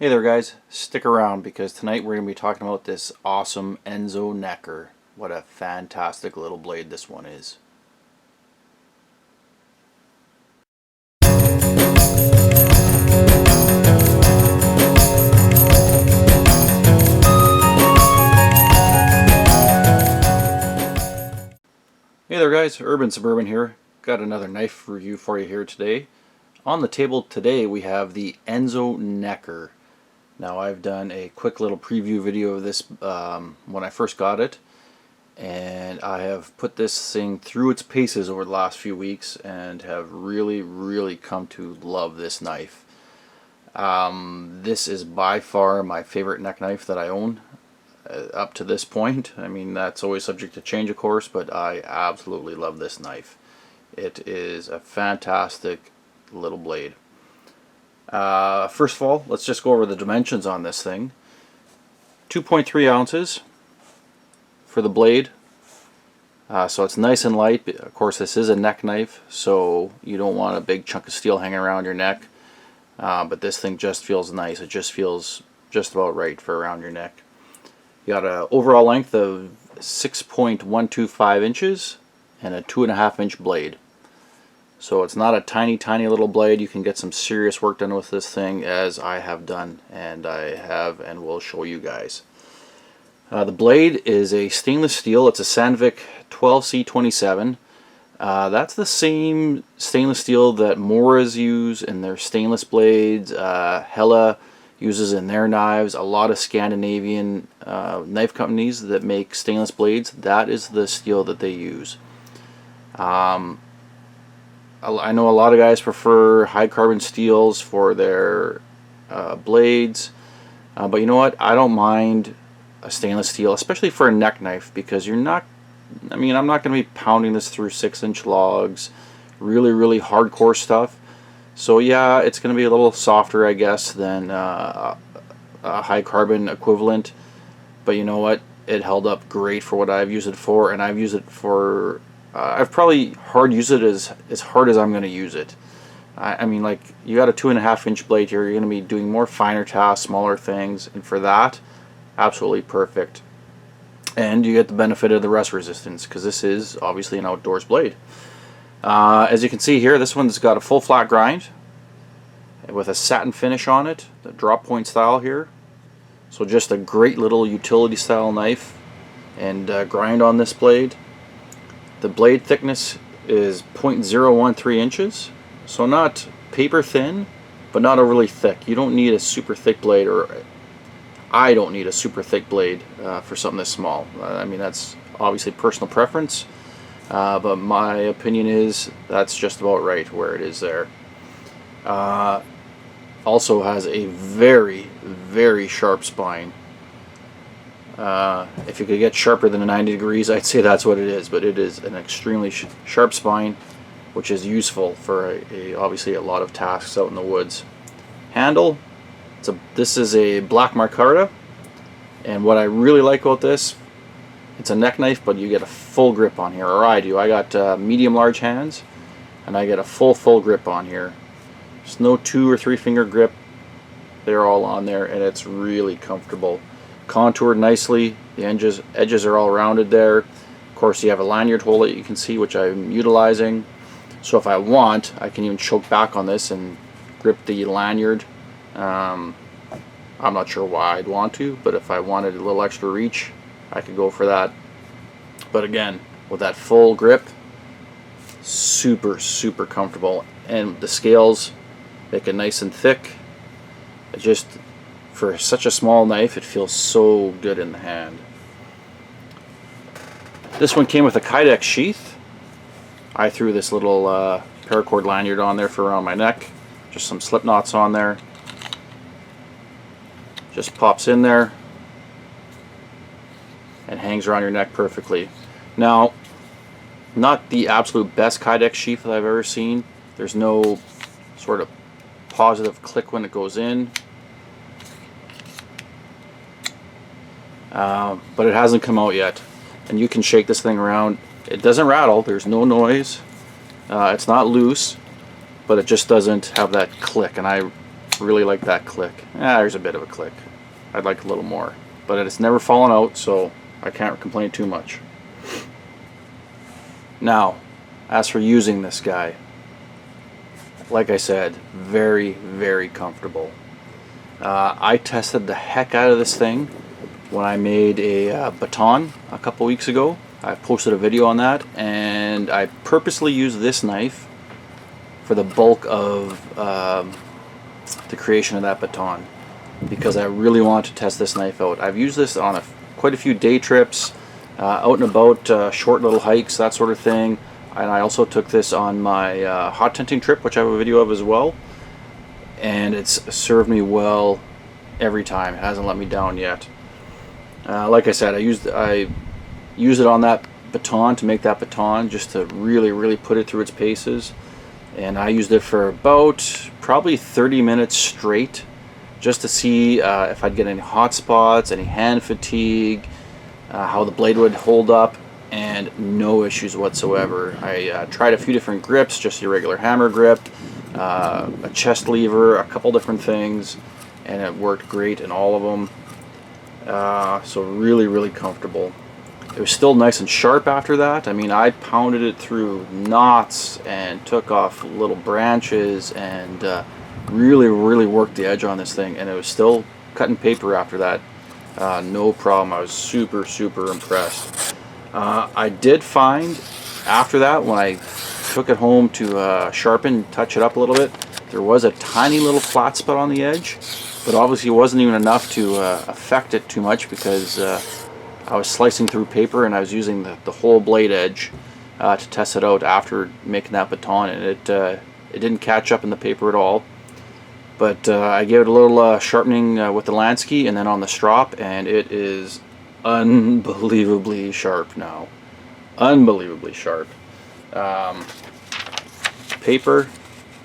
Hey there guys, stick around because tonight we're going to be talking about this awesome Enzo Necker. What a fantastic little blade this one is. Hey there guys, UrbanSuburban here. Got another knife review for you here today. On the table today we have the Enzo Necker. Now I've done a quick little preview video of this when I first got it, and I have put this thing through its paces over the last few weeks and have really come to love this knife. This is by far my favorite neck knife that I own up to this point. I mean, that's always subject to change of course, but I absolutely love this knife. It is a fantastic little blade. First of all, let's just go over the dimensions on this thing. 2.3 ounces for the blade, so it's nice and light. Of course, this is a neck knife, so you don't want a big chunk of steel hanging around your neck, but this thing just feels nice. It just feels just about right for around your neck. You got an overall length of 6.125 inches and a 2.5 inch blade. So it's not a tiny little blade. You can get some serious work done with this thing, as I have done, and I have and will show you guys. The blade is a stainless steel. It's a Sandvik 12C27. That's the same stainless steel that Moras use in their stainless blades. Hella uses in their knives. A lot of Scandinavian knife companies that make stainless blades, that is the steel that they use. I know a lot of guys prefer high carbon steels for their blades, but you know what? I don't mind a stainless steel, especially for a neck knife, because you're not, I mean, I'm not going to be pounding this through 6-inch logs, really hardcore stuff. So yeah, it's going to be a little softer, I guess, than a high carbon equivalent, but you know what? It held up great for what I've used it for, and I've used it for I've probably hard used it as hard as I'm going to use it. I mean, like, you got a 2.5 inch blade here. You're going to be doing more finer tasks, smaller things, and for that, absolutely perfect. And you get the benefit of the rust resistance, because this is obviously an outdoors blade. As you can see here, this one's got a full flat grind with a satin finish on it, the drop point style here. So just a great little utility style knife and grind on this blade. The blade thickness is 0.013 inches, so not paper thin, but not overly thick. You don't need a super thick blade, or I don't need a super thick blade for something this small. I mean, that's obviously personal preference, but my opinion is that's just about right where it is there. Also has a very sharp spine. If you could get sharper than a 90 degrees, I'd say that's what it is, but it is an extremely sharp spine, which is useful for obviously a lot of tasks out in the woods. Handle, this is a black micarta, and what I really like about this, it's a neck knife, but you get a full grip on here, or I do. I got medium large hands, and I get a full grip on here. There's no 2 or 3 finger grip. They're all on there, and it's really comfortable. Contoured nicely, the edges are all rounded there. Of course, you have a lanyard hole that you can see, which I'm utilizing. So if I want, I can even choke back on this and grip the lanyard. I'm not sure why I'd want to, but if I wanted a little extra reach, I could go for that. But again, with that full grip, super comfortable, and the scales make it nice and thick. It just, for such a small knife, it feels so good in the hand. This one came with a Kydex sheath. I threw this little paracord lanyard on there for around my neck. Just some slip knots on there. Just pops in there and hangs around your neck perfectly. Now, not the absolute best Kydex sheath that I've ever seen. There's no sort of positive click when it goes in. But it hasn't come out yet, and you can shake this thing around. It doesn't rattle, there's no noise, it's not loose, but it just doesn't have that click, and I really like that click. There's a bit of a click. I'd like a little more, but it's never fallen out, so I can't complain too much. Now, as for using this guy, like I said, very, very comfortable. I tested the heck out of this thing when I made a baton a couple weeks ago. I posted a video on that, and I purposely used this knife for the bulk of the creation of that baton because I really wanted to test this knife out. I've used this on quite a few day trips, out and about, short little hikes, that sort of thing. And I also took this on my hot tenting trip, which I have a video of as well. And it's served me well every time. It hasn't let me down yet. Like I said, I used it on that baton to make that baton, just to really put it through its paces. And I used it for about probably 30 minutes straight, just to see if I'd get any hot spots, any hand fatigue, how the blade would hold up, and no issues whatsoever. I tried a few different grips, just your regular hammer grip, a chest lever, a couple different things, and it worked great in all of them. So really comfortable. It was still nice and sharp after that. I mean, I pounded it through knots and took off little branches and really worked the edge on this thing, and it was still cutting paper after that. No problem. I was super impressed. I did find after that, when I took it home to sharpen, touch it up a little bit, there was a tiny little flat spot on the edge, but obviously it wasn't even enough to affect it too much because I was slicing through paper and I was using the whole blade edge to test it out after making that baton, and it didn't catch up in the paper at all. But I gave it a little sharpening with the Lansky and then on the strop, and it is unbelievably sharp now. Unbelievably sharp. Paper,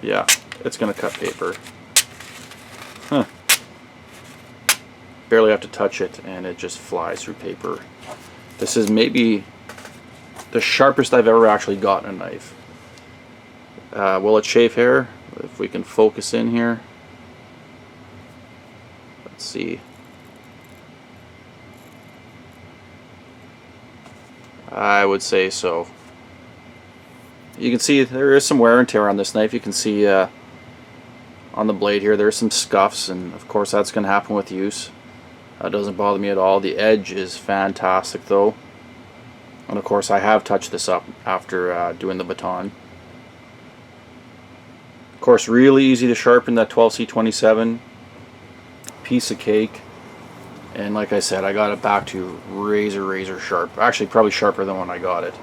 yeah, it's gonna cut paper. Huh. Barely have to touch it and it just flies through paper. This is maybe the sharpest I've ever actually gotten a knife. Will it shave hair? If we can focus in here. Let's see. I would say so. You can see there is some wear and tear on this knife. You can see on the blade here there's some scuffs, and of course that's going to happen with use. It doesn't bother me at all. The edge is fantastic though, and of course I have touched this up after doing the baton. Of course, really easy to sharpen. That 12C27, piece of cake. And like I said, I got it back to razor sharp. Actually, probably sharper than when I got it.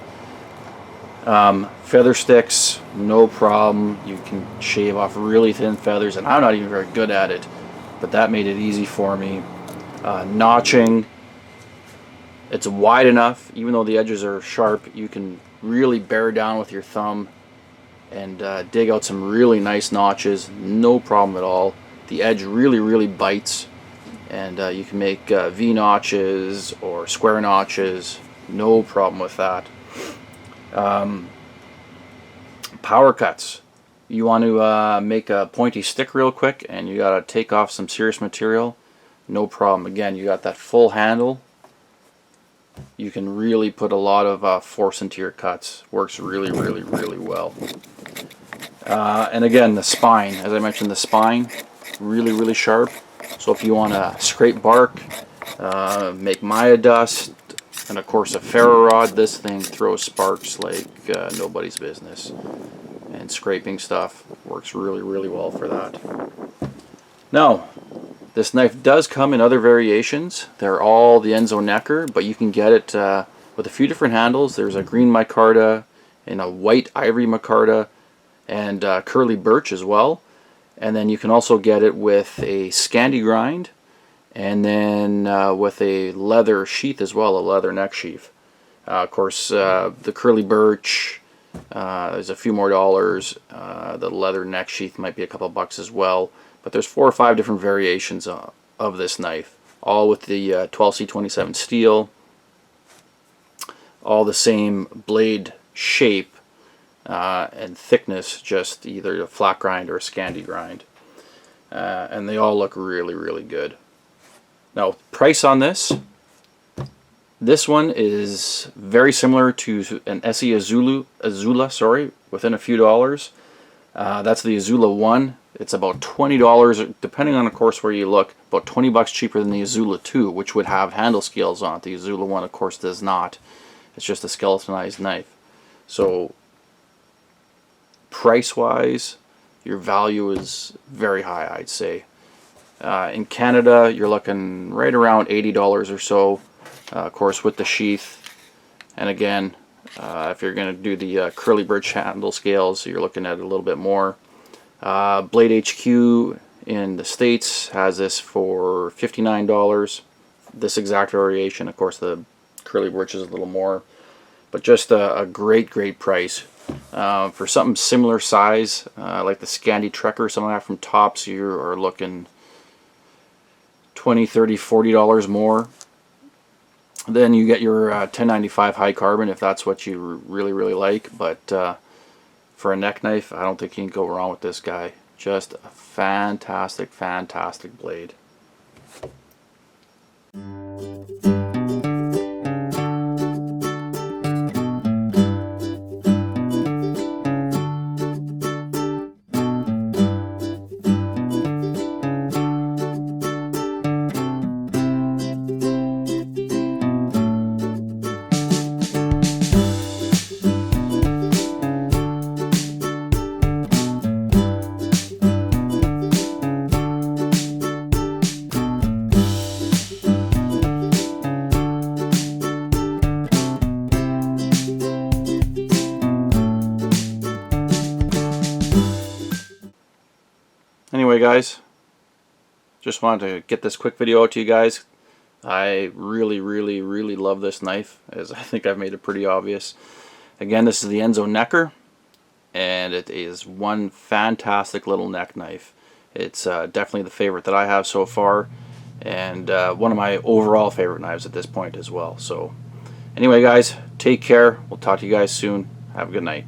Feather sticks, no problem. You can shave off really thin feathers, and I'm not even very good at it, but that made it easy for me. Notching, it's wide enough, even though the edges are sharp, you can really bear down with your thumb and dig out some really nice notches, no problem at all. The edge really bites, and you can make V notches or square notches, no problem with that. Power cuts. You want to make a pointy stick real quick and you got to take off some serious material, no problem. Again, you got that full handle. You can really put a lot of force into your cuts. Works really well. And again, the spine, as I mentioned, the spine really sharp. So if you want to scrape bark, make Maya dust, and of course a ferro rod, this thing throws sparks like nobody's business. And scraping stuff works really well for that. Now, this knife does come in other variations. They're all the Enzo Necker, but you can get it with a few different handles. There's a green micarta and a white ivory micarta and curly birch as well. And then you can also get it with a Scandi grind and then with a leather sheath as well, a leather neck sheath. Of course, the curly birch is a few more dollars. The leather neck sheath might be a couple bucks as well. But there's 4 or 5 different variations of this knife, all with the 12C27 steel, all the same blade shape and thickness, just either a flat grind or a Scandi grind. and they all look really, really good. Now, price on this. This one is very similar to an SE Azula, sorry, within a few dollars. That's the Azula 1. It's about $20, depending on, of course, where you look, about 20 bucks cheaper than the Azula 2, which would have handle scales on it. The Azula 1, of course, does not. It's just a skeletonized knife. So, price-wise, your value is very high, I'd say. In Canada, you're looking right around $80 or so, of course, with the sheath. And again, if you're going to do the curly birch handle scales, you're looking at a little bit more. Blade HQ in the States has this for $59. This exact variation, of course, the curly birch is a little more, but just a great price. For something similar size, like the Scandi Trekker, something like that from Tops, you are looking $20, $30, $40 more. Then you get your 1095 high carbon if that's what you really like. But for a neck knife, I don't think you can go wrong with this guy. Just a fantastic blade. Anyway, guys, just wanted to get this quick video out to you guys. I really love this knife, as I think I've made it pretty obvious. Again, this is the Enzo Necker, and it is one fantastic little neck knife. It's definitely the favorite that I have so far, and one of my overall favorite knives at this point as well. So anyway, guys, take care. We'll talk to you guys soon. Have a good night.